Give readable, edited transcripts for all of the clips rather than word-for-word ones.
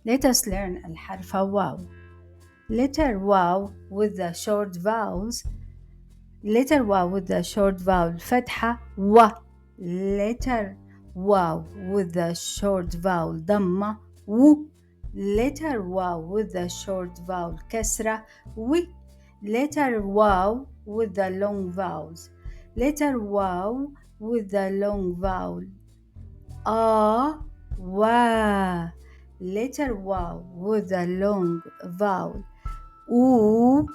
Let us learn الحرف واو. Letter واو with the short vowels. Letter واو with the short vowel فتحة و. Letter واو with the short vowel ضمة و. Letter واو with the short vowel كسرة و. Letter واو with the long vowels. Letter واو with the long vowel wa. Letter واو with a long vowel oo.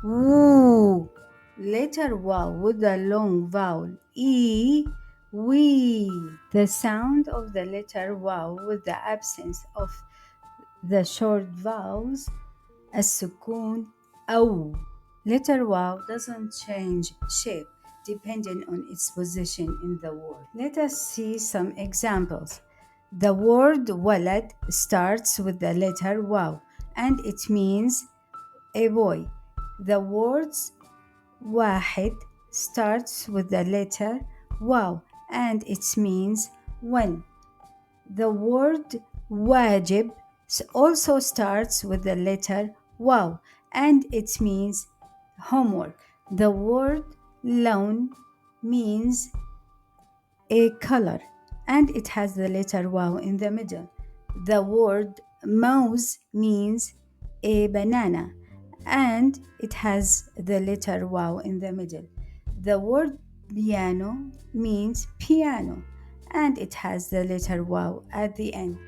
Woo. Letter waw with a long vowel e. We. The sound of the letter waw with the absence of the short vowels السكون أو. Letter waw doesn't change shape depending on its position in the word. Let us see some examples. The word ولد starts with the letter waw and it means a boy. The words واحد starts with the letter واو and it means when. The word واجب also starts with the letter واو and it means homework. The word لون means a color and it has the letter واو in the middle. The word mouse means a banana and it has the letter wow in the middle. The word piano means piano and it has the letter wow at the end.